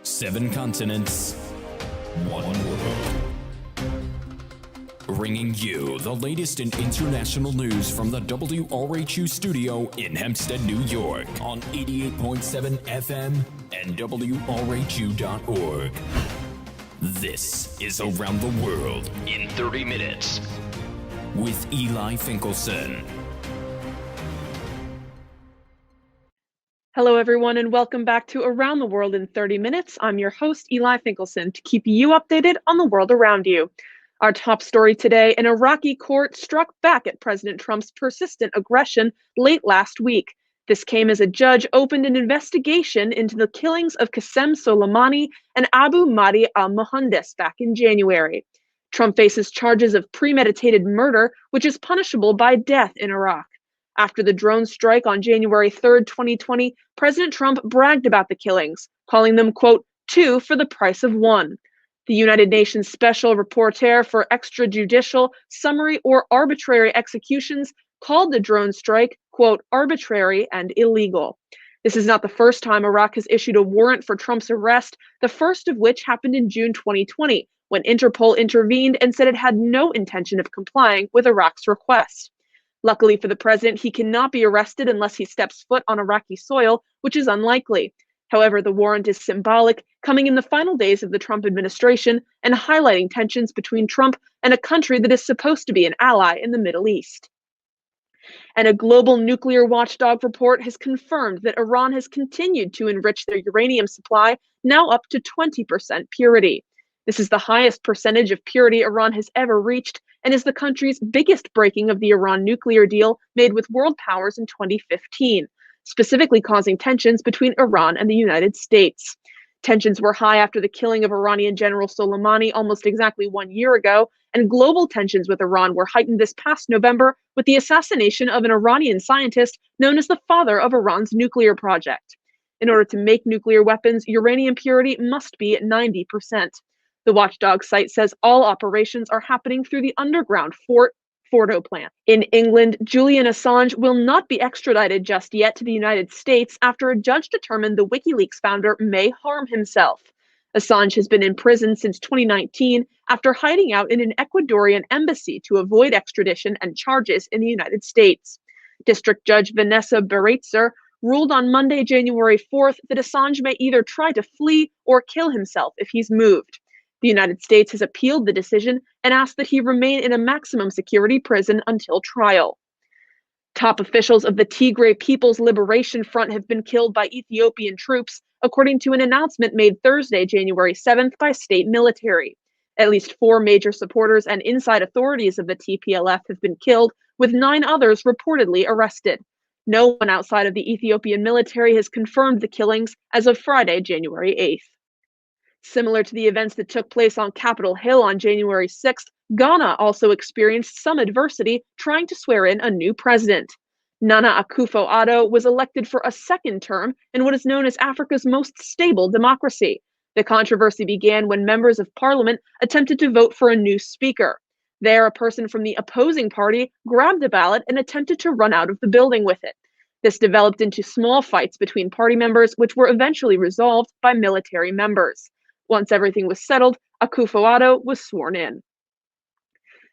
7 continents, 1 world. Bringing you the latest in international news from the WRHU studio in Hempstead, New York on 88.7 FM and WRHU.org. This is Around the World in 30 minutes with Eli Finkelson. Hello, everyone, and welcome back to Around the World in 30 Minutes. I'm your host, Eli Finkelson, to keep you updated on the world around you. Our top story today, an Iraqi court struck back at President Trump's persistent aggression late last week. This came as a judge opened an investigation into the killings of Qasem Soleimani and Abu Mahdi al-Muhandis back in January. Trump faces charges of premeditated murder, which is punishable by death in Iraq. After the drone strike on January 3rd, 2020, President Trump bragged about the killings, calling them, quote, 2 for the price of 1. The United Nations Special Rapporteur for Extrajudicial, Summary, or Arbitrary Executions called the drone strike, quote, arbitrary and illegal. This is not the first time Iraq has issued a warrant for Trump's arrest, the first of which happened in June 2020, when Interpol intervened and said it had no intention of complying with Iraq's request. Luckily for the president, he cannot be arrested unless he steps foot on Iraqi soil, which is unlikely. However, the warrant is symbolic, coming in the final days of the Trump administration and highlighting tensions between Trump and a country that is supposed to be an ally in the Middle East. And a global nuclear watchdog report has confirmed that Iran has continued to enrich their uranium supply, now up to 20% purity. This is the highest percentage of purity Iran has ever reached and is the country's biggest breaking of the Iran nuclear deal made with world powers in 2015, specifically causing tensions between Iran and the United States. Tensions were high after the killing of Iranian General Soleimani almost exactly 1 year ago, and global tensions with Iran were heightened this past November with the assassination of an Iranian scientist known as the father of Iran's nuclear project. In order to make nuclear weapons, uranium purity must be at 90%. The watchdog site says all operations are happening through the underground Fordo plant. In England, Julian Assange will not be extradited just yet to the United States after a judge determined the WikiLeaks founder may harm himself. Assange has been in prison since 2019 after hiding out in an Ecuadorian embassy to avoid extradition and charges in the United States. District Judge Vanessa Beretzer ruled on Monday, January 4th, that Assange may either try to flee or kill himself if he's moved. The United States has appealed the decision and asked that he remain in a maximum security prison until trial. Top officials of the Tigray People's Liberation Front have been killed by Ethiopian troops, according to an announcement made Thursday, January 7th, by state military. At least 4 major supporters and inside authorities of the TPLF have been killed, with 9 others reportedly arrested. No one outside of the Ethiopian military has confirmed the killings as of Friday, January 8th. Similar to the events that took place on Capitol Hill on January 6th, Ghana also experienced some adversity trying to swear in a new president. Nana Akufo-Addo was elected for a second term in what is known as Africa's most stable democracy. The controversy began when members of parliament attempted to vote for a new speaker. There, a person from the opposing party grabbed a ballot and attempted to run out of the building with it. This developed into small fights between party members, which were eventually resolved by military members. Once everything was settled, Akufo-Addo was sworn in.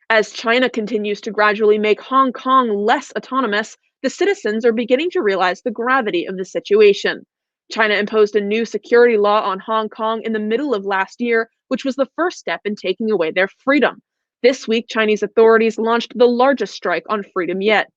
As China continues to gradually make Hong Kong less autonomous, the citizens are beginning to realize the gravity of the situation. China imposed a new security law on Hong Kong in the middle of last year, which was the first step in taking away their freedom. This week, Chinese authorities launched the largest strike on freedom yet.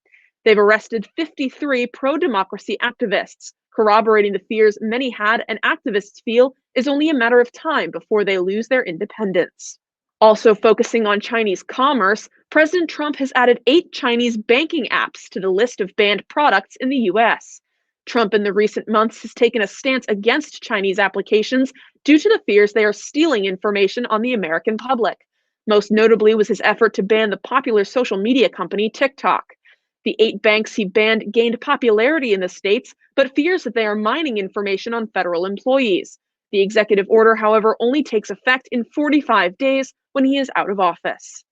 They've arrested 53 pro-democracy activists, corroborating the fears many had and activists feel is only a matter of time before they lose their independence. Also focusing on Chinese commerce, President Trump has added 8 Chinese banking apps to the list of banned products in the U.S. Trump in the recent months has taken a stance against Chinese applications due to the fears they are stealing information on the American public. Most notably was his effort to ban the popular social media company TikTok. The 8 banks he banned gained popularity in the states, but fears that they are mining information on federal employees. The executive order, however, only takes effect in 45 days when he is out of office.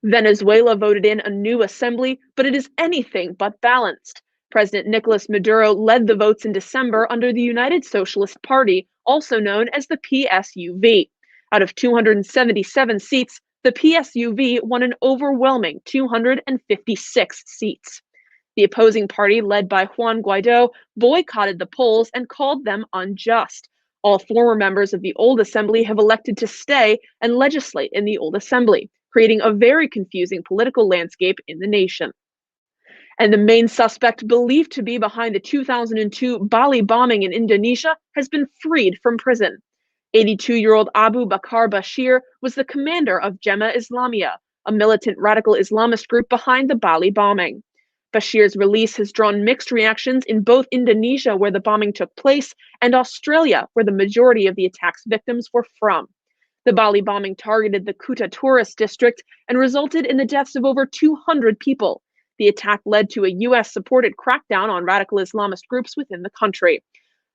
Venezuela voted in a new assembly, but it is anything but balanced. President Nicolas Maduro led the votes in December under the United Socialist Party, also known as the PSUV. Out of 277 seats, the PSUV won an overwhelming 256 seats. The opposing party, led by Juan Guaido, boycotted the polls and called them unjust. All former members of the old assembly have elected to stay and legislate in the old assembly, creating a very confusing political landscape in the nation. And the main suspect believed to be behind the 2002 Bali bombing in Indonesia has been freed from prison. 82-year-old Abu Bakar Bashir was the commander of Jemaah Islamiyah, a militant radical Islamist group behind the Bali bombing. Bashir's release has drawn mixed reactions in both Indonesia, where the bombing took place, and Australia, where the majority of the attack's victims were from. The Bali bombing targeted the Kuta tourist district and resulted in the deaths of over 200 people. The attack led to a US-supported crackdown on radical Islamist groups within the country.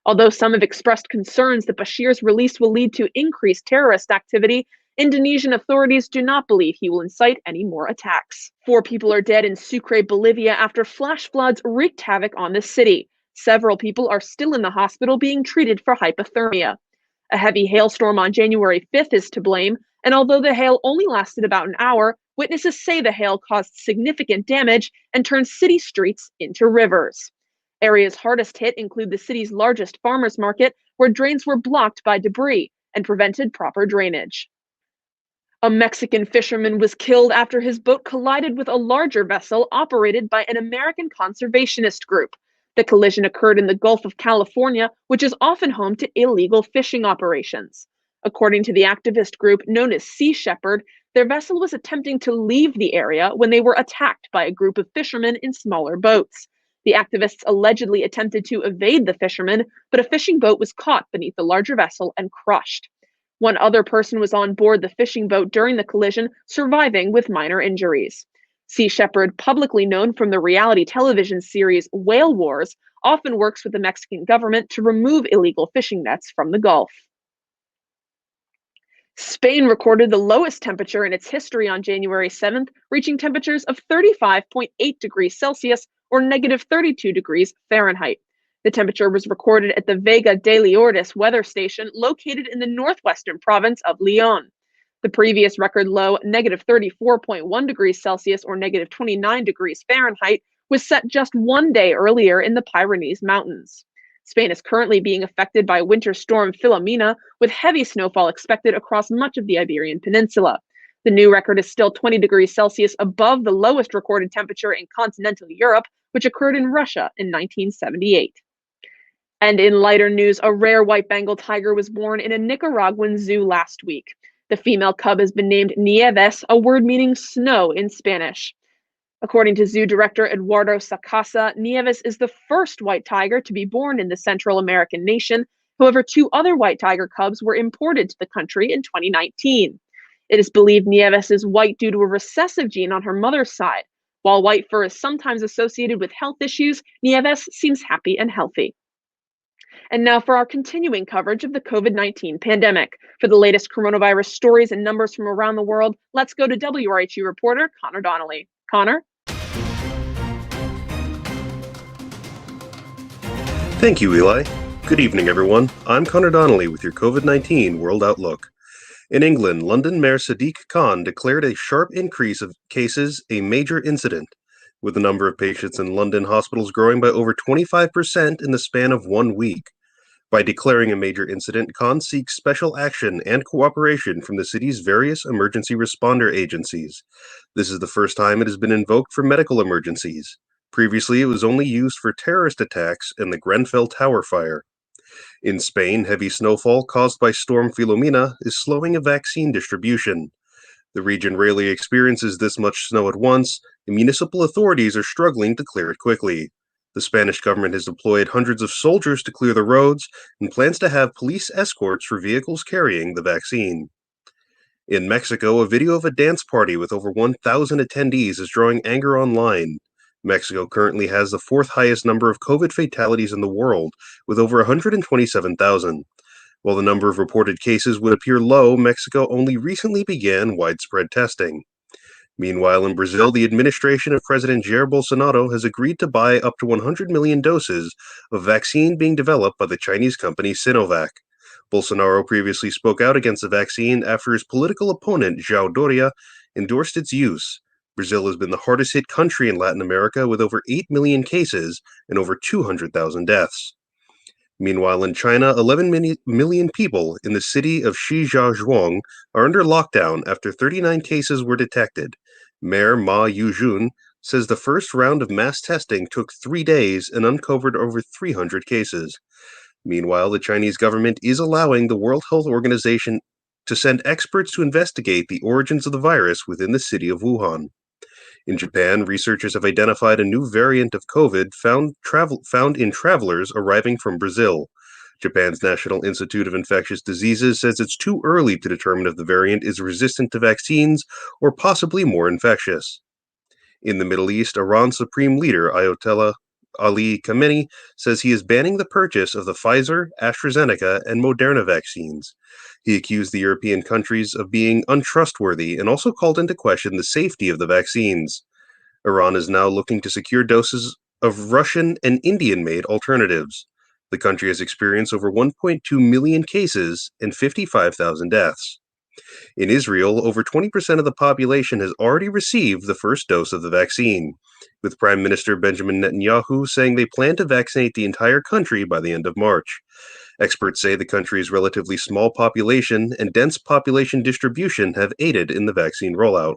Although some have expressed concerns that Bashir's release will lead to increased terrorist activity, Indonesian authorities do not believe he will incite any more attacks. 4 people are dead in Sucre, Bolivia after flash floods wreaked havoc on the city. Several people are still in the hospital being treated for hypothermia. A heavy hailstorm on January 5th is to blame, and although the hail only lasted about an hour, witnesses say the hail caused significant damage and turned city streets into rivers. Areas hardest hit include the city's largest farmers market, where drains were blocked by debris and prevented proper drainage. A Mexican fisherman was killed after his boat collided with a larger vessel operated by an American conservationist group. The collision occurred in the Gulf of California, which is often home to illegal fishing operations. According to the activist group known as Sea Shepherd, their vessel was attempting to leave the area when they were attacked by a group of fishermen in smaller boats. The activists allegedly attempted to evade the fishermen, but a fishing boat was caught beneath the larger vessel and crushed. One other person was on board the fishing boat during the collision, surviving with minor injuries. Sea Shepherd, publicly known from the reality television series Whale Wars, often works with the Mexican government to remove illegal fishing nets from the Gulf. Spain recorded the lowest temperature in its history on January 7th, reaching temperatures of 35.8 degrees Celsius or negative 32 degrees Fahrenheit. The temperature was recorded at the Vega de Lourdes weather station located in the northwestern province of Leon. The previous record low, negative 34.1 degrees Celsius or negative 29 degrees Fahrenheit, was set just one day earlier in the Pyrenees Mountains. Spain is currently being affected by winter storm Filomena, with heavy snowfall expected across much of the Iberian Peninsula. The new record is still 20 degrees Celsius above the lowest recorded temperature in continental Europe, which occurred in Russia in 1978. And in lighter news, a rare white Bengal tiger was born in a Nicaraguan zoo last week. The female cub has been named Nieves, a word meaning snow in Spanish. According to zoo director Eduardo Sacasa, Nieves is the first white tiger to be born in the Central American nation. However, 2 other white tiger cubs were imported to the country in 2019. It is believed Nieves is white due to a recessive gene on her mother's side. While white fur is sometimes associated with health issues, Nieves seems happy and healthy. And now for our continuing coverage of the COVID-19 pandemic. For the latest coronavirus stories and numbers from around the world, let's go to WRHU reporter Connor Donnelly. Connor? Thank you, Eli. Good evening, everyone. I'm Connor Donnelly with your COVID-19 World Outlook. In England, London Mayor Sadiq Khan declared a sharp increase of cases a major incident, with the number of patients in London hospitals growing by over 25% in the span of 1 week. By declaring a major incident, Khan seeks special action and cooperation from the city's various emergency responder agencies. This is the first time it has been invoked for medical emergencies. Previously, it was only used for terrorist attacks and the Grenfell Tower fire. In Spain, heavy snowfall caused by Storm Filomena is slowing a vaccine distribution. The region rarely experiences this much snow at once, and municipal authorities are struggling to clear it quickly. The Spanish government has deployed hundreds of soldiers to clear the roads and plans to have police escorts for vehicles carrying the vaccine. In Mexico, a video of a dance party with over 1,000 attendees is drawing anger online. Mexico currently has the 4th highest number of COVID fatalities in the world, with over 127,000. While the number of reported cases would appear low, Mexico only recently began widespread testing. Meanwhile, in Brazil, the administration of President Jair Bolsonaro has agreed to buy up to 100 million doses of vaccine being developed by the Chinese company Sinovac. Bolsonaro previously spoke out against the vaccine after his political opponent, João Doria, endorsed its use. Brazil has been the hardest hit country in Latin America with over 8 million cases and over 200,000 deaths. Meanwhile, in China, 11 million people in the city of Shijiazhuang are under lockdown after 39 cases were detected. Mayor Ma Yuzhun says the first round of mass testing took 3 days and uncovered over 300 cases. Meanwhile, the Chinese government is allowing the World Health Organization to send experts to investigate the origins of the virus within the city of Wuhan. In Japan, researchers have identified a new variant of COVID found in travelers arriving from Brazil. Japan's National Institute of Infectious Diseases says it's too early to determine if the variant is resistant to vaccines or possibly more infectious. In the Middle East, Iran's supreme leader, Ayatollah Ali Khamenei, says he is banning the purchase of the Pfizer, AstraZeneca, and Moderna vaccines. He accused the European countries of being untrustworthy and also called into question the safety of the vaccines. Iran is now looking to secure doses of Russian and Indian-made alternatives. The country has experienced over 1.2 million cases and 55,000 deaths. In Israel, over 20% of the population has already received the first dose of the vaccine, with Prime Minister Benjamin Netanyahu saying they plan to vaccinate the entire country by the end of March. Experts say the country's relatively small population and dense population distribution have aided in the vaccine rollout.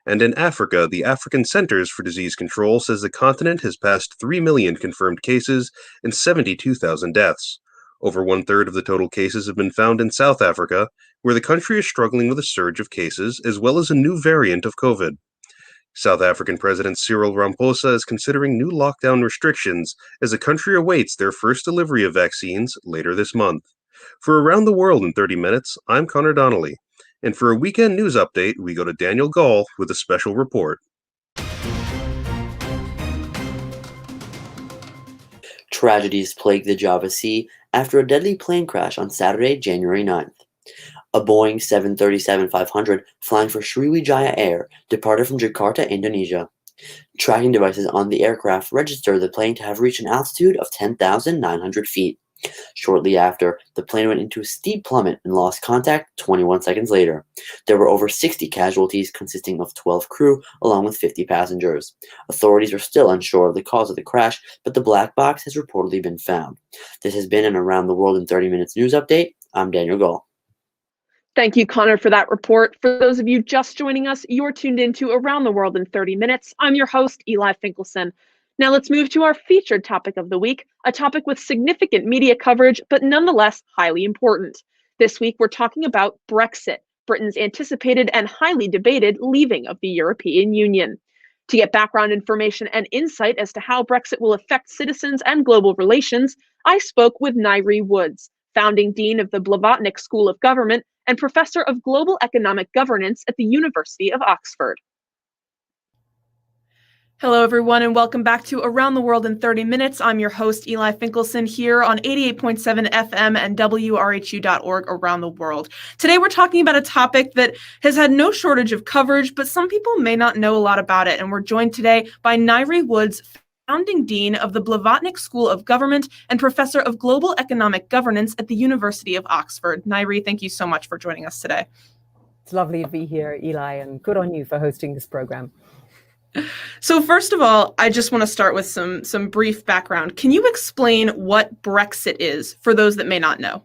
And in Africa, the African Centers for Disease Control says the continent has passed 3 million confirmed cases and 72,000 deaths. Over one-third of the total cases have been found in South Africa, where the country is struggling with a surge of cases as well as a new variant of COVID. South African President Cyril Ramaphosa is considering new lockdown restrictions as the country awaits their first delivery of vaccines later this month. For Around the World in 30 Minutes, I'm Connor Donnelly. And for a weekend news update, we go to Daniel Gall with a special report. Tragedies plague the Java Sea after a deadly plane crash on Saturday, January 9th. A Boeing 737-500 flying for Sriwijaya Air departed from Jakarta, Indonesia. Tracking devices on the aircraft registered the plane to have reached an altitude of 10,900 feet. Shortly after, the plane went into a steep plummet and lost contact 21 seconds later. There were over 60 casualties consisting of 12 crew along with 50 passengers. Authorities are still unsure of the cause of the crash, but the black box has reportedly been found. This has been an Around the World in 30 Minutes news update. I'm Daniel Gall. Thank you, Connor, for that report. For those of you just joining us, you're tuned into Around the World in 30 Minutes. I'm your host, Eli Finkelson. Now let's move to our featured topic of the week, a topic with significant media coverage, but nonetheless highly important. This week, we're talking about Brexit, Britain's anticipated and highly debated leaving of the European Union. To get background information and insight as to how Brexit will affect citizens and global relations, I spoke with Ngaire Woods, founding dean of the Blavantik School of Government and professor of global economic governance at the University of Oxford. Hello, everyone, and welcome back to Around the World in 30 Minutes. I'm your host, Eli Finkelson, here on 88.7 FM and WRHU.org around the world. Today, we're talking about a topic that has had no shortage of coverage, but some people may not know a lot about it. And we're joined today by Ngaire Woods, founding dean of the Blavantik School of Government and professor of global economic governance at the University of Oxford. Ngaire, thank you so much for joining us today. It's lovely to be here, Eli, and good on you for hosting this program. So first of all, I just want to start with some brief background. Can you explain what Brexit is for those that may not know?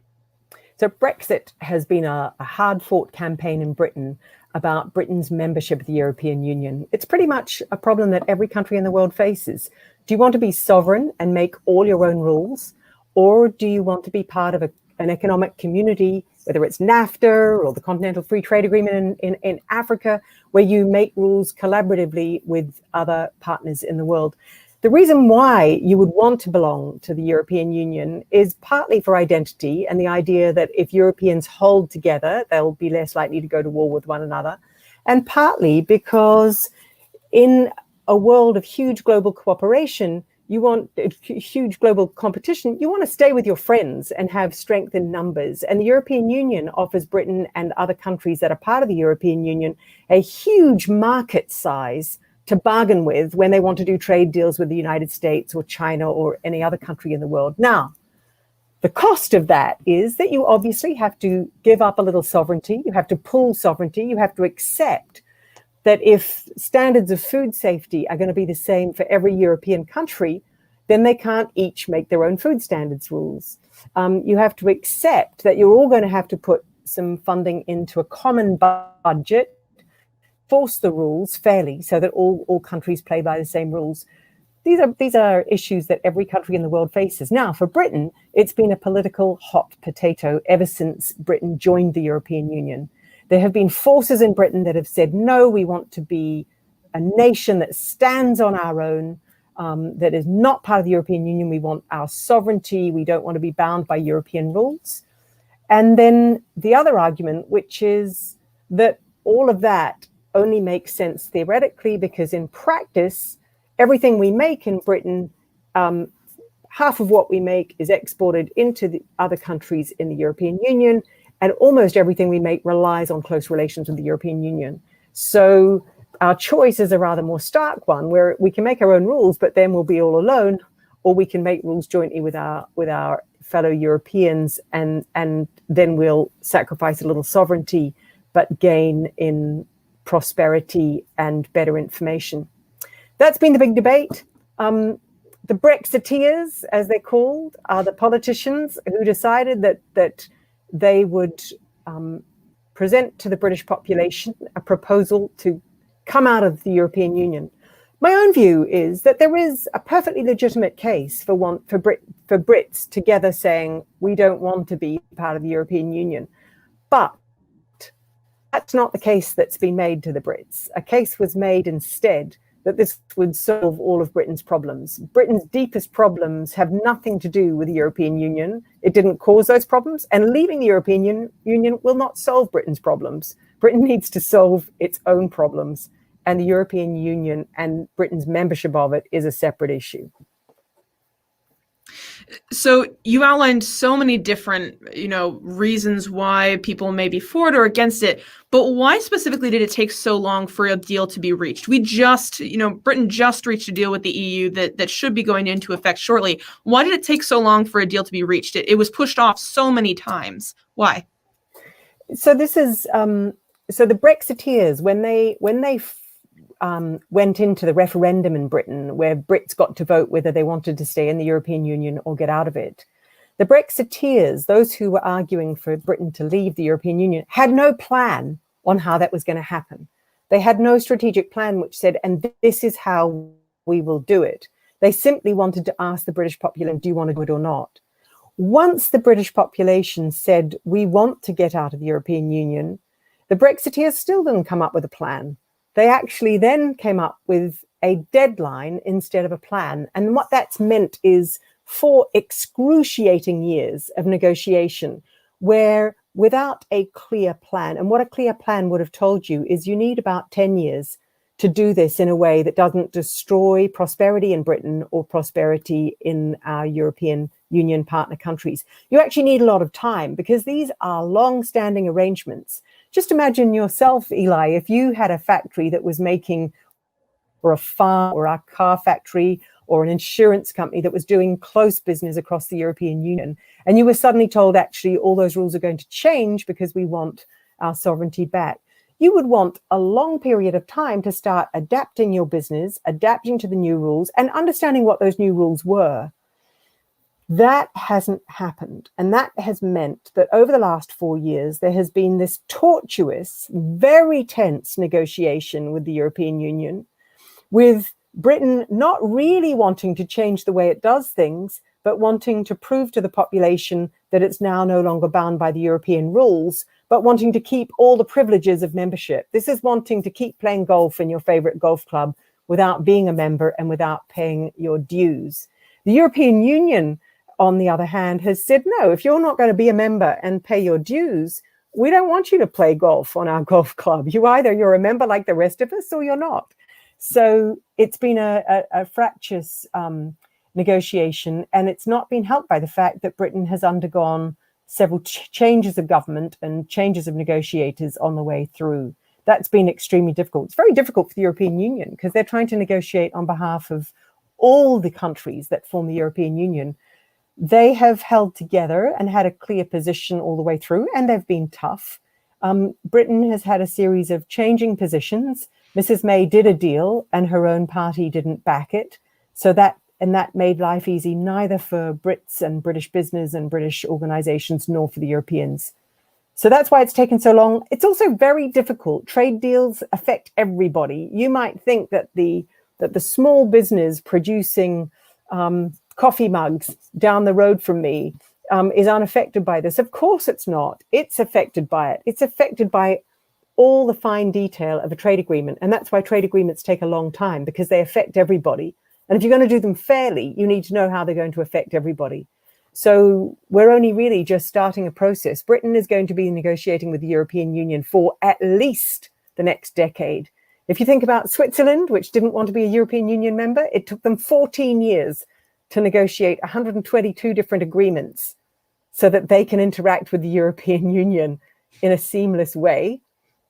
So Brexit has been a hard-fought campaign in Britain about Britain's membership of the European Union. It's pretty much a problem that every country in the world faces. Do you want to be sovereign and make all your own rules? Or do you want to be part of an economic community, whether it's NAFTA or the Continental Free Trade Agreement in Africa, where you make rules collaboratively with other partners in the world? The reason why you would want to belong to the European Union is partly for identity and the idea that if Europeans hold together, they'll be less likely to go to war with one another, and partly because in a world of huge global cooperation, you want huge global competition, you want to stay with your friends and have strength in numbers. And the European Union offers Britain and other countries that are part of the European Union a huge market size to bargain with when they want to do trade deals with the United States or China or any other country in the world. Now, The cost of that is that you obviously have to give up a little sovereignty. You have to pool sovereignty. You have to accept that if standards of food safety are going to be the same for every European country, then they can't each make their own food standards rules. You have to accept that you're all going to have to put some funding into a common budget, force the rules fairly so that all countries play by the same rules. These are issues that every country in the world faces. Now, for Britain, it's been a political hot potato ever since Britain joined the European Union. There have been forces in Britain that have said, no, we want to be a nation that stands on our own, that is not part of the European Union. We want our sovereignty. We don't want to be bound by European rules. And then the other argument, which is that all of that only makes sense theoretically, because in practice, everything we make in Britain, half of what we make is exported into the other countries in the European Union, and almost everything we make relies on close relations with the European Union. So our choice is a rather more stark one, where we can make our own rules, but then we'll be all alone, or we can make rules jointly with our fellow Europeans, and then we'll sacrifice a little sovereignty, but gain in prosperity and better information. That's been the big debate. The Brexiteers, as they're called, are the politicians who decided that they would present to the British population a proposal to come out of the European Union. My own view is that there is a perfectly legitimate case for Brits together saying we don't want to be part of the European Union. But that's not the case that's been made to the Brits. A case was made instead that this would solve all of Britain's problems. Britain's deepest problems have nothing to do with the European Union. It didn't cause those problems, and leaving the European Union will not solve Britain's problems. Britain needs to solve its own problems, and the European Union and Britain's membership of it is a separate issue. So you outlined so many different, reasons why people may be for it or against it, but why specifically did it take so long for a deal to be reached? We just, Britain just reached a deal with the EU that should be going into effect shortly. Why did it take so long for a deal to be reached? It was pushed off so many times. Why? So this is, so the Brexiteers, when they went into the referendum in Britain, where Brits got to vote whether they wanted to stay in the European Union or get out of it. The Brexiteers, those who were arguing for Britain to leave the European Union, had no plan on how that was going to happen. They had no strategic plan which said, and this is how we will do it. They simply wanted to ask the British population, do you want to do it or not? Once the British population said, we want to get out of the European Union, the Brexiteers still didn't come up with a plan. They actually then came up with a deadline instead of a plan. And what that's meant is 4 excruciating years of negotiation, where without a clear plan, and what a clear plan would have told you is you need about 10 years to do this in a way that doesn't destroy prosperity in Britain or prosperity in our European Union partner countries. You actually need a lot of time, because these are long-standing arrangements. Just imagine yourself, Eli, if you had a factory that was making, or a farm or a car factory or an insurance company that was doing close business across the European Union, and you were suddenly told, actually, all those rules are going to change because we want our sovereignty back. You would want a long period of time to start adapting your business, adapting to the new rules, and understanding what those new rules were. That hasn't happened. And that has meant that over the last 4 years, there has been this tortuous, very tense negotiation with the European Union, with Britain not really wanting to change the way it does things, but wanting to prove to the population that it's now no longer bound by the European rules, but wanting to keep all the privileges of membership. This is wanting to keep playing golf in your favorite golf club without being a member and without paying your dues. The European Union, on the other hand, has said, no, if you're not going to be a member and pay your dues, we don't want you to play golf on our golf club. You're a member like the rest of us, or you're not. So it's been a fractious negotiation, and it's not been helped by the fact that Britain has undergone several changes of government and changes of negotiators on the way through. That's been extremely difficult. It's very difficult for the European Union, because they're trying to negotiate on behalf of all the countries that form the European Union. They have held together and had a clear position all the way through, and they've been tough. Britain has had a series of changing positions. Mrs. May did a deal and her own party didn't back it. So that made life easy neither for Brits and British business and British organizations nor for the Europeans. So that's why it's taken so long. It's also very difficult. Trade deals affect everybody. You might think that the small business producing coffee mugs down the road from me is unaffected by this. Of course it's not. It's affected by it. It's affected by all the fine detail of a trade agreement. And that's why trade agreements take a long time, because they affect everybody. And if you're going to do them fairly, you need to know how they're going to affect everybody. So we're only really just starting a process. Britain is going to be negotiating with the European Union for at least the next decade. If you think about Switzerland, which didn't want to be a European Union member, it took them 14 years to negotiate 122 different agreements so that they can interact with the European Union in a seamless way.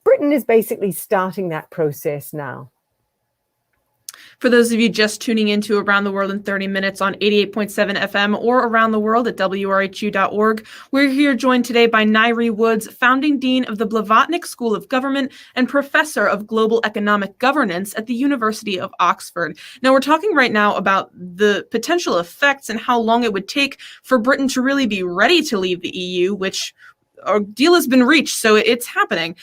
Britain is basically starting that process now. For those of you just tuning into Around the World in 30 Minutes on 88.7 FM or around the world at wrhu.org, we're here joined today by Ngaire Woods, founding dean of the Blavantik School of Government and professor of global economic governance at the University of Oxford. Now, we're talking right now about the potential effects and how long it would take for Britain to really be ready to leave the EU, which our deal has been reached, so it's happening.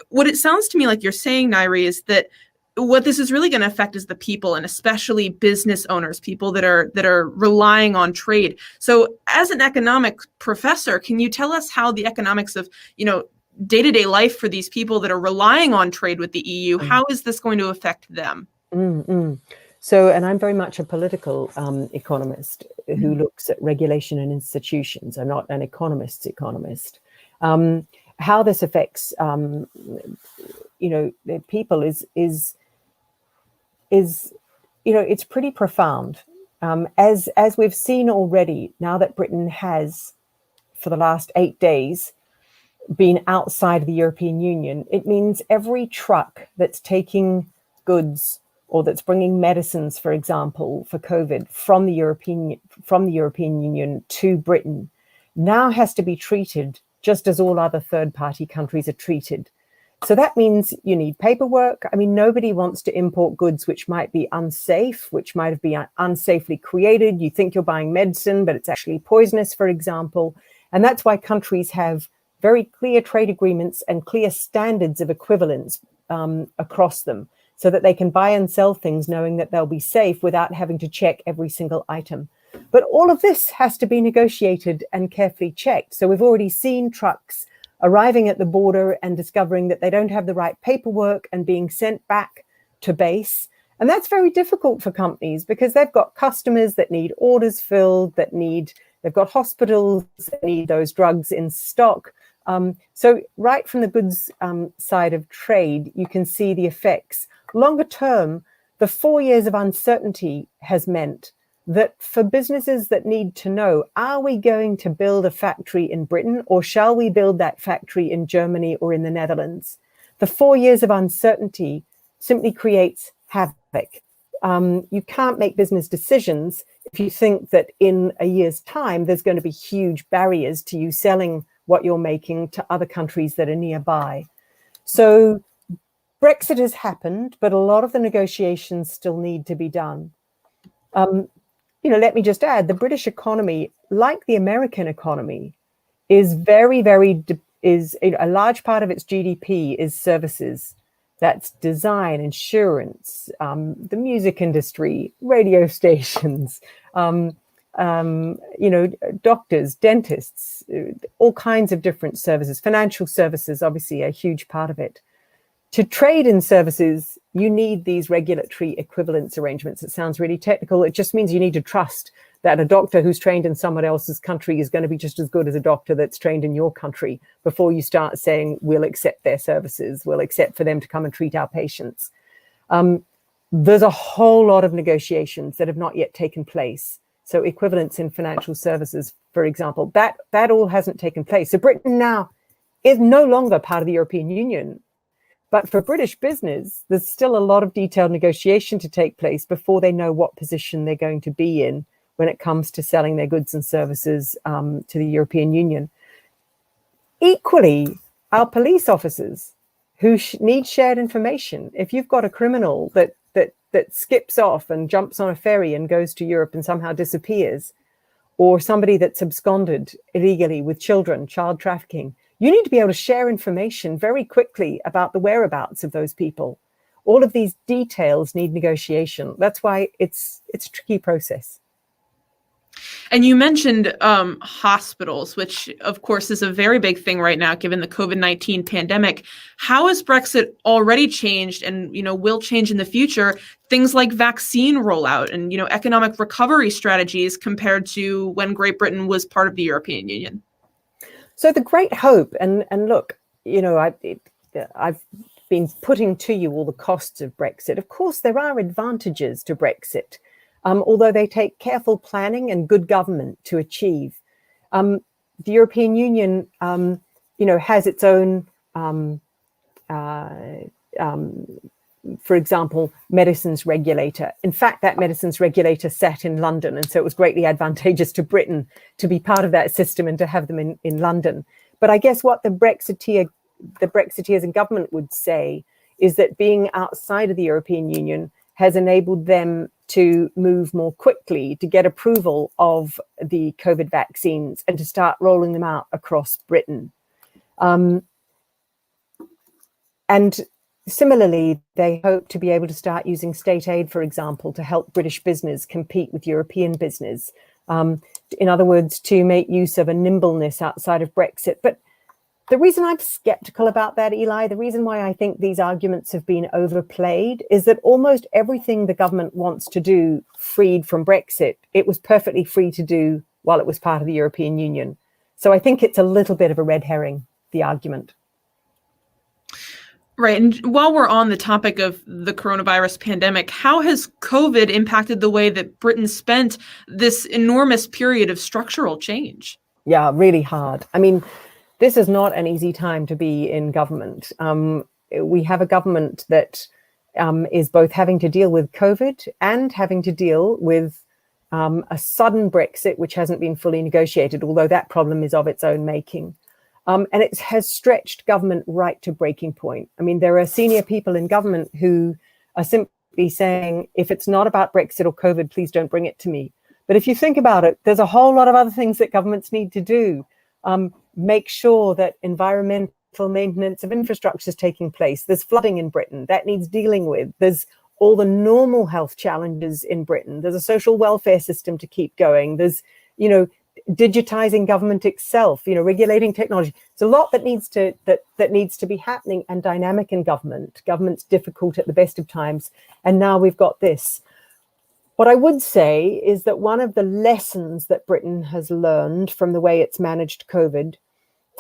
What it sounds to me like you're saying, Ngaire, is that what this is really going to affect is the people, and especially business owners, people that are relying on trade. So as an economic professor, can you tell us how the economics of, day-to-day life for these people that are relying on trade with the EU, how is this going to affect them? So, and I'm very much a political economist who looks at regulation and institutions. I'm not an economist's economist. How this affects, the people is it's pretty profound. As we've seen already, now that Britain has, for the last 8 days, been outside of the European Union, it means every truck that's taking goods or that's bringing medicines, for example, for COVID from the European Union to Britain now has to be treated just as all other third-party countries are treated. So that means you need paperwork. I mean, nobody wants to import goods which might be unsafe, which might have been unsafely created. You think you're buying medicine, but it's actually poisonous, for example. And that's why countries have very clear trade agreements and clear standards of equivalence across them, so that they can buy and sell things knowing that they'll be safe without having to check every single item. But all of this has to be negotiated and carefully checked. So we've already seen trucks arriving at the border and discovering that they don't have the right paperwork and being sent back to base. And that's very difficult for companies because they've got customers that need orders filled, they've got hospitals that need those drugs in stock. So right from the goods side of trade, you can see the effects. Longer term, the 4 years of uncertainty has meant that for businesses that need to know, are we going to build a factory in Britain or shall we build that factory in Germany or in the Netherlands? The 4 years of uncertainty simply creates havoc. You can't make business decisions if you think that in a year's time, there's going to be huge barriers to you selling what you're making to other countries that are nearby. So Brexit has happened, but a lot of the negotiations still need to be done. Let me just add, the British economy, like the American economy, is a large part of its GDP is services. That's design, insurance, the music industry, radio stations, doctors, dentists, all kinds of different services. Financial services, obviously, a huge part of it. To trade in services, you need these regulatory equivalence arrangements. It sounds really technical. It just means you need to trust that a doctor who's trained in someone else's country is going to be just as good as a doctor that's trained in your country before you start saying, we'll accept their services, we'll accept for them to come and treat our patients. There's a whole lot of negotiations that have not yet taken place. So equivalence in financial services, for example, that all hasn't taken place. So Britain now is no longer part of the European Union. But for British business, there's still a lot of detailed negotiation to take place before they know what position they're going to be in when it comes to selling their goods and services to the European Union. Equally, our police officers who need shared information. If you've got a criminal that skips off and jumps on a ferry and goes to Europe and somehow disappears, or somebody that's absconded illegally with children, child trafficking, you need to be able to share information very quickly about the whereabouts of those people. All of these details need negotiation. That's why it's a tricky process. And you mentioned hospitals, which of course is a very big thing right now, given the COVID-19 pandemic. How has Brexit already changed and, will change in the future things like vaccine rollout and, economic recovery strategies compared to when Great Britain was part of the European Union? So the great hope, and look, I've been putting to you all the costs of Brexit. Of course, there are advantages to Brexit. Although they take careful planning and good government to achieve. The European Union, has its own, for example, medicines regulator. In fact, that medicines regulator sat in London, and so it was greatly advantageous to Britain to be part of that system and to have them in London. But I guess what the Brexiteers and government would say is that being outside of the European Union has enabled them to move more quickly to get approval of the COVID vaccines and to start rolling them out across Britain. And similarly, they hope to be able to start using state aid, for example, to help British business compete with European business. In other words, to make use of a nimbleness outside of Brexit. But the reason I'm skeptical about that, Eli, the reason why I think these arguments have been overplayed is that almost everything the government wants to do freed from Brexit, it was perfectly free to do while it was part of the European Union. So I think it's a little bit of a red herring, the argument. Right. And while we're on the topic of the coronavirus pandemic, how has COVID impacted the way that Britain spent this enormous period of structural change? Yeah, really hard. I mean, this is not an easy time to be in government. We have a government that is both having to deal with COVID and having to deal with a sudden Brexit, which hasn't been fully negotiated, although that problem is of its own making. And it has stretched government right to breaking point. I mean, there are senior people in government who are simply saying, if it's not about Brexit or COVID, please don't bring it to me. But if you think about it, there's a whole lot of other things that governments need to do. Make sure that environmental maintenance of infrastructure is taking place. There's flooding in Britain that needs dealing with. There's all the normal health challenges in Britain. There's a social welfare system to keep going. There's, digitizing government itself, regulating technology. It's a lot that needs to be happening and dynamic in government. Government's difficult at the best of times. And now we've got this. What I would say is that one of the lessons that Britain has learned from the way it's managed COVID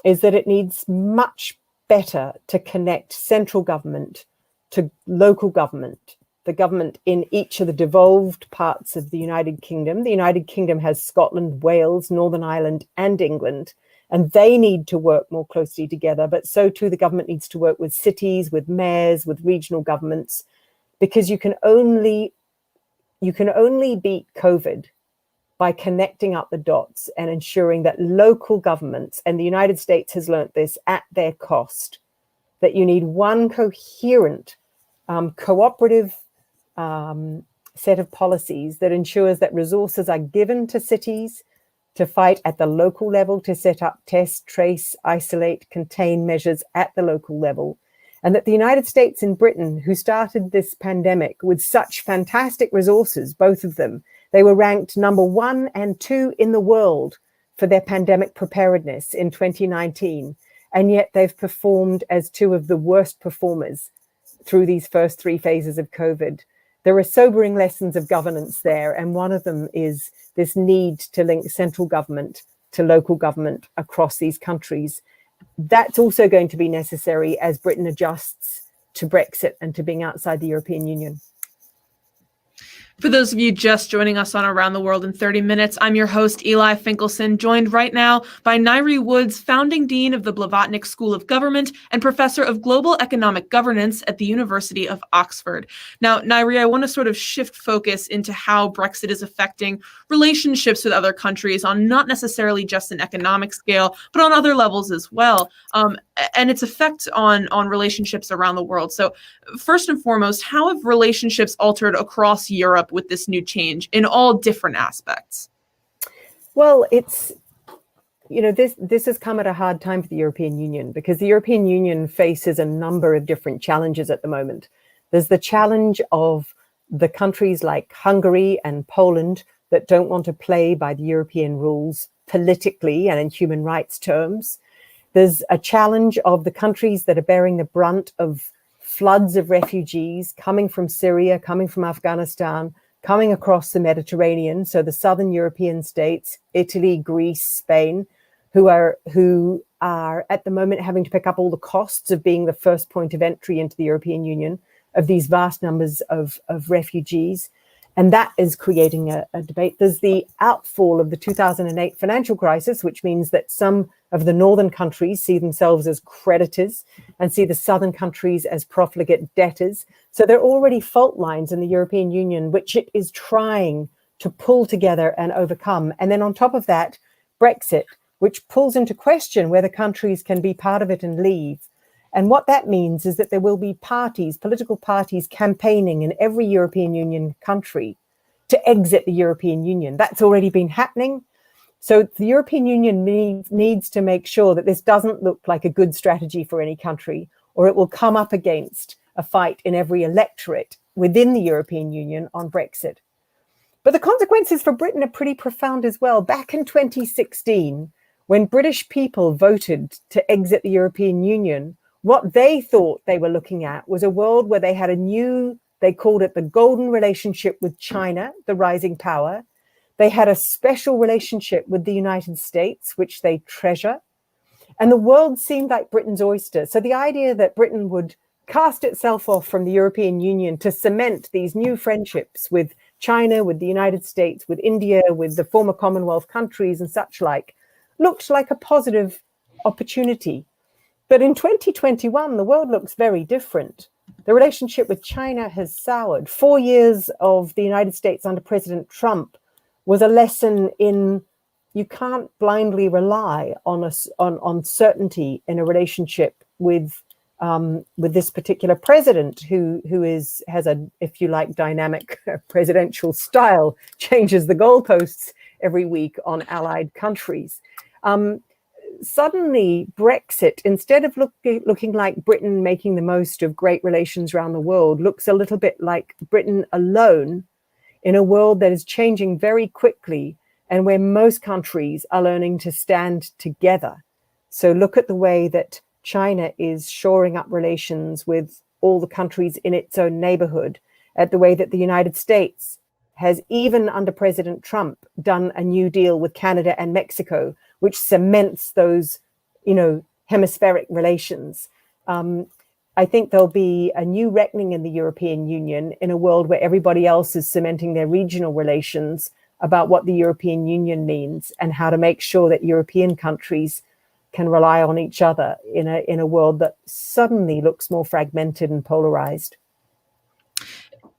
is that it needs much better to connect central government to local government, the government in each of the devolved parts of the United Kingdom. The United Kingdom has Scotland, Wales, Northern Ireland, and England, and they need to work more closely together. But so too, the government needs to work with cities, with mayors, with regional governments, because you can only beat COVID by connecting up the dots and ensuring that local governments, and the United States has learnt this at their cost, that you need one coherent, cooperative set of policies that ensures that resources are given to cities to fight at the local level, to set up, test, trace, isolate, contain measures at the local level. And that the United States and Britain, who started this pandemic with such fantastic resources, both of them, they were ranked number 1 and 2 in the world for their pandemic preparedness in 2019. And yet they've performed as 2 of the worst performers through these first 3 phases of COVID. There are sobering lessons of governance there. And one of them is this need to link central government to local government across these countries. That's also going to be necessary as Britain adjusts to Brexit and to being outside the European Union. For those of you just joining us on Around the World in 30 Minutes, I'm your host, Eli Finkelson, joined right now by Ngaire Woods, founding dean of the Blavantik School of Government and professor of global economic governance at the University of Oxford. Now, Ngaire, I want to sort of shift focus into how Brexit is affecting relationships with other countries on not necessarily just an economic scale, but on other levels as well, and its effect on relationships around the world. So first and foremost, how have relationships altered across Europe with this new change in all different aspects? Well, it's, this has come at a hard time for the European Union because the European Union faces a number of different challenges at the moment. There's the challenge of the countries like Hungary and Poland that don't want to play by the European rules politically and in human rights terms. There's a challenge of the countries that are bearing the brunt of floods of refugees coming from Syria, coming from Afghanistan, coming across the Mediterranean. So the southern European states, Italy, Greece, Spain, who are at the moment having to pick up all the costs of being the first point of entry into the European Union of these vast numbers of refugees. And that is creating a debate. There's the outfall of the 2008 financial crisis, which means that some of the northern countries see themselves as creditors and see the southern countries as profligate debtors. So there are already fault lines in the European Union, which it is trying to pull together and overcome. And then on top of that, Brexit, which pulls into question whether countries can be part of it and leave. And what that means is that there will be parties, political parties, campaigning in every European Union country to exit the European Union. That's already been happening. So the European Union needs to make sure that this doesn't look like a good strategy for any country, or it will come up against a fight in every electorate within the European Union on Brexit. But the consequences for Britain are pretty profound as well. Back in 2016, when British people voted to exit the European Union, what they thought they were looking at was a world where they had they called it the golden relationship with China, the rising power. They had a special relationship with the United States, which they treasure. And the world seemed like Britain's oyster. So the idea that Britain would cast itself off from the European Union to cement these new friendships with China, with the United States, with India, with the former Commonwealth countries and such like, looked like a positive opportunity. But in 2021, the world looks very different. The relationship with China has soured. 4 years of the United States under President Trump was a lesson in you can't blindly rely on certainty in a relationship with this particular president who has a, if you like, dynamic presidential style, changes the goalposts every week on allied countries. Suddenly, Brexit, instead of looking like Britain making the most of great relations around the world, looks a little bit like Britain alone in a world that is changing very quickly and where most countries are learning to stand together. So look at the way that China is shoring up relations with all the countries in its own neighborhood, at the way that the United States has, even under President Trump, done a new deal with Canada and Mexico, which cements those, hemispheric relations. I think there'll be a new reckoning in the European Union in a world where everybody else is cementing their regional relations about what the European Union means and how to make sure that European countries can rely on each other in a world that suddenly looks more fragmented and polarized.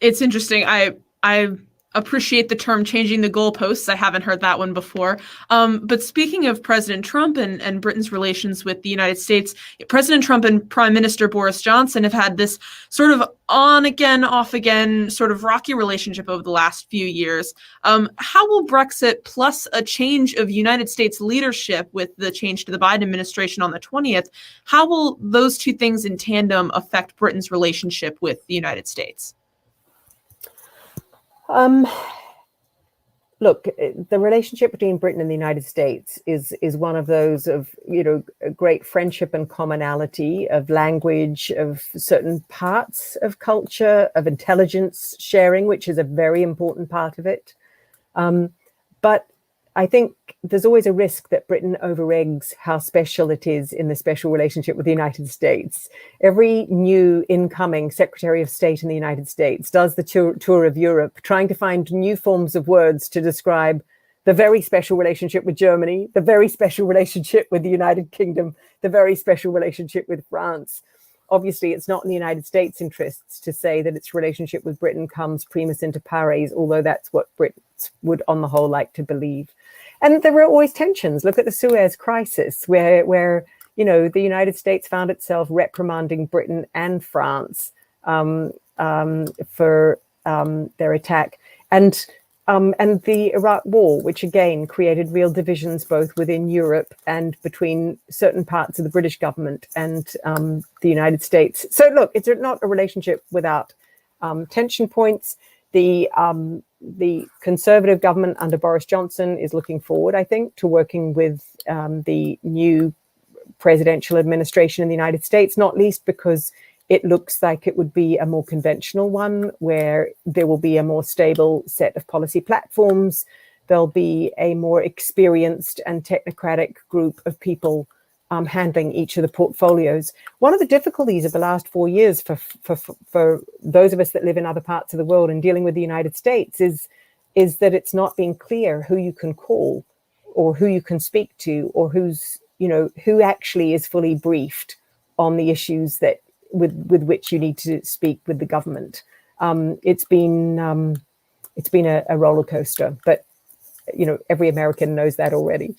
It's interesting. I appreciate the term changing the goalposts. I haven't heard that one before. But speaking of President Trump and Britain's relations with the United States, President Trump and Prime Minister Boris Johnson have had this sort of on again, off again, sort of rocky relationship over the last few years. How will Brexit plus a change of United States leadership with the change to the Biden administration on the 20th, how will those two things in tandem affect Britain's relationship with the United States? Look, the relationship between Britain and the United States is one of those of, a great friendship and commonality, of language, of certain parts of culture, of intelligence sharing, which is a very important part of it. But I think there's always a risk that Britain overeggs how special it is in the special relationship with the United States. Every new incoming Secretary of State in the United States does the tour of Europe, trying to find new forms of words to describe the very special relationship with Germany, the very special relationship with the United Kingdom, the very special relationship with France. Obviously, it's not in the United States' interests to say that its relationship with Britain comes primus inter pares, although that's what Brits would, on the whole, like to believe. And there were always tensions. Look at the Suez Crisis, where the United States found itself reprimanding Britain and France for their attack, and the Iraq War, which again created real divisions both within Europe and between certain parts of the British government and the United States. So look, it's not a relationship without tension points. The Conservative government under Boris Johnson is looking forward, I think, to working with the new presidential administration in the United States, not least because it looks like it would be a more conventional one where there will be a more stable set of policy platforms. There'll be a more experienced and technocratic group of people handling each of the portfolios. One of the difficulties of the last 4 years for those of us that live in other parts of the world and dealing with the United States is that it's not being clear who you can call or who you can speak to or who actually is fully briefed on the issues that with which you need to speak with the government. It's been a roller coaster, but every American knows that already.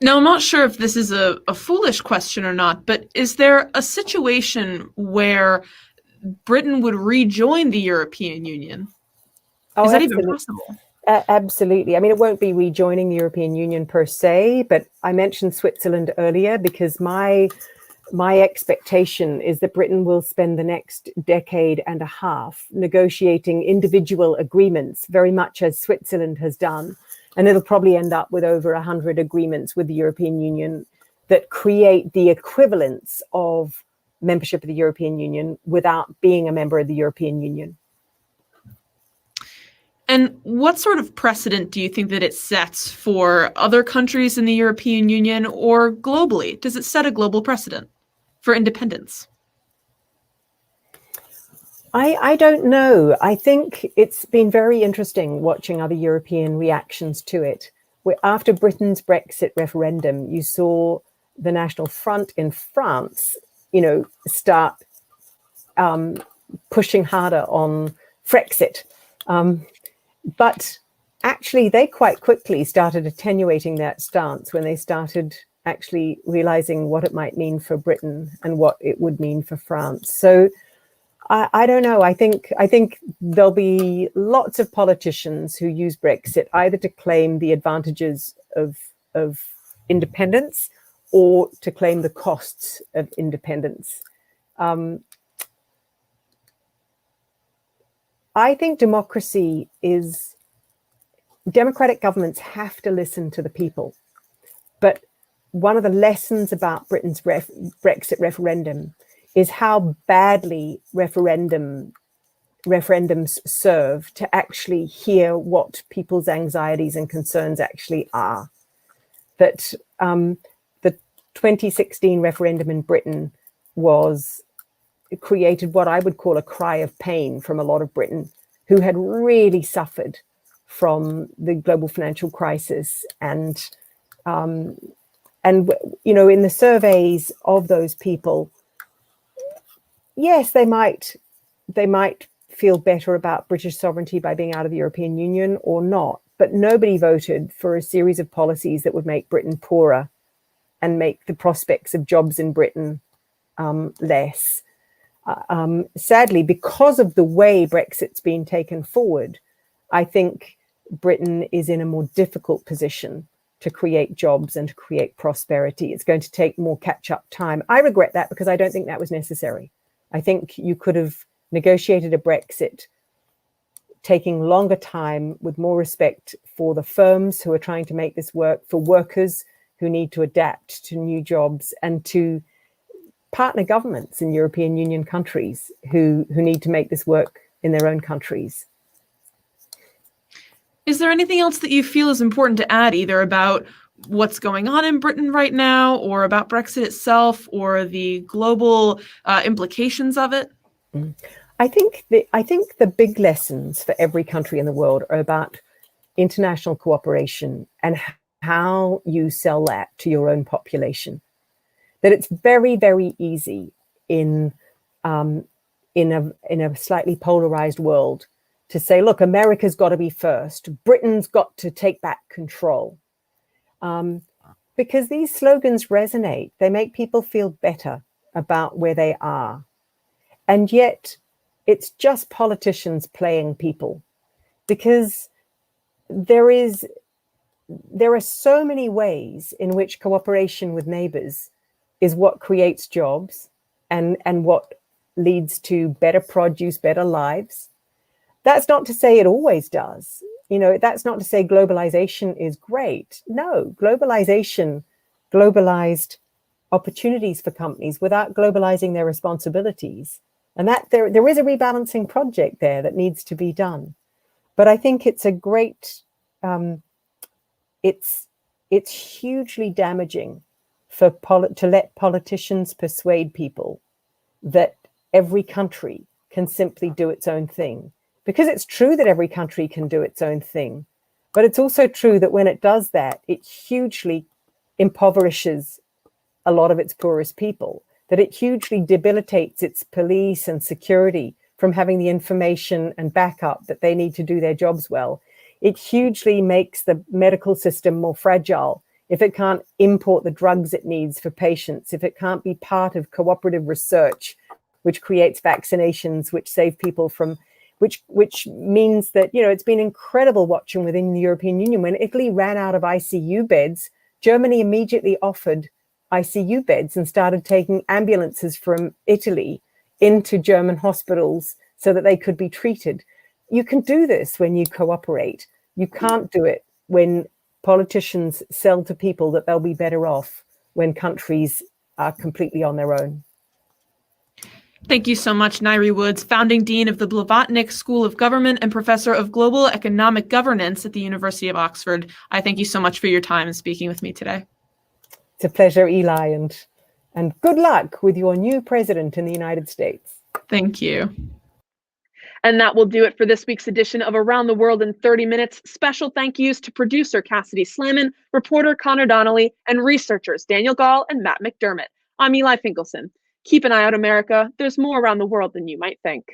Now, I'm not sure if this is a foolish question or not, but is there a situation where Britain would rejoin the European Union? Is that even possible? Absolutely. I mean, it won't be rejoining the European Union per se, but I mentioned Switzerland earlier because my expectation is that Britain will spend the next decade and a half negotiating individual agreements, very much as Switzerland has done. And it'll probably end up with over 100 agreements with the European Union that create the equivalence of membership of the European Union without being a member of the European Union. And what sort of precedent do you think that it sets for other countries in the European Union or globally? Does it set a global precedent for independence? I don't know. I think it's been very interesting watching other European reactions to it. After Britain's Brexit referendum, you saw the National Front in France, start pushing harder on Frexit. But actually, they quite quickly started attenuating that stance when they started actually realizing what it might mean for Britain and what it would mean for France. So I don't know. I think there'll be lots of politicians who use Brexit either to claim the advantages of independence or to claim the costs of independence. I think democracy is, democratic governments have to listen to the people. But one of the lessons about Britain's Brexit referendum is how badly referendums serve to actually hear what people's anxieties and concerns actually are. That the 2016 referendum in Britain created what I would call a cry of pain from a lot of Britain who had really suffered from the global financial crisis. And in the surveys of those people, yes, they might feel better about British sovereignty by being out of the European Union or not, but nobody voted for a series of policies that would make Britain poorer and make the prospects of jobs in Britain less. Sadly, because of the way Brexit's been taken forward, I think Britain is in a more difficult position to create jobs and to create prosperity. It's going to take more catch-up time. I regret that because I don't think that was necessary. I think you could have negotiated a Brexit taking longer time with more respect for the firms who are trying to make this work, for workers who need to adapt to new jobs, and to partner governments in European Union countries who need to make this work in their own countries. Is there anything else that you feel is important to add, either about what's going on in Britain right now, or about Brexit itself, or the global implications of it? I think the big lessons for every country in the world are about international cooperation and how you sell that to your own population. That it's very, very easy in a slightly polarized world to say, look, America's got to be first, Britain's got to take back control. Because these slogans resonate, they make people feel better about where they are. And yet it's just politicians playing people, because there are so many ways in which cooperation with neighbors is what creates jobs and what leads to better produce, better lives. That's not to say it always does. That's not to say globalization is great. No, globalization globalized opportunities for companies without globalizing their responsibilities. And that there is a rebalancing project there that needs to be done. But I think it's a great, it's hugely damaging to let politicians persuade people that every country can simply do its own thing. Because it's true that every country can do its own thing, but it's also true that when it does that, it hugely impoverishes a lot of its poorest people, that it hugely debilitates its police and security from having the information and backup that they need to do their jobs well. It hugely makes the medical system more fragile if it can't import the drugs it needs for patients, if it can't be part of cooperative research, which creates vaccinations, which save people from, which means that, it's been incredible watching within the European Union. When Italy ran out of ICU beds, Germany immediately offered ICU beds and started taking ambulances from Italy into German hospitals so that they could be treated. You can do this when you cooperate. You can't do it when politicians sell to people that they'll be better off when countries are completely on their own. Thank you so much, Ngaire Woods, founding dean of the Blavantik School of Government and professor of global economic governance at the University of Oxford. I thank you so much for your time and speaking with me today. It's a pleasure, Eli, and good luck with your new president in the United States. Thank you. And that will do it for this week's edition of Around the World in 30 Minutes. Special thank yous to producer Cassidy Slamman, reporter Connor Donnelly, and researchers Daniel Gall and Matt McDermott. I'm Eli Finkelson. Keep an eye out, America. There's more around the world than you might think.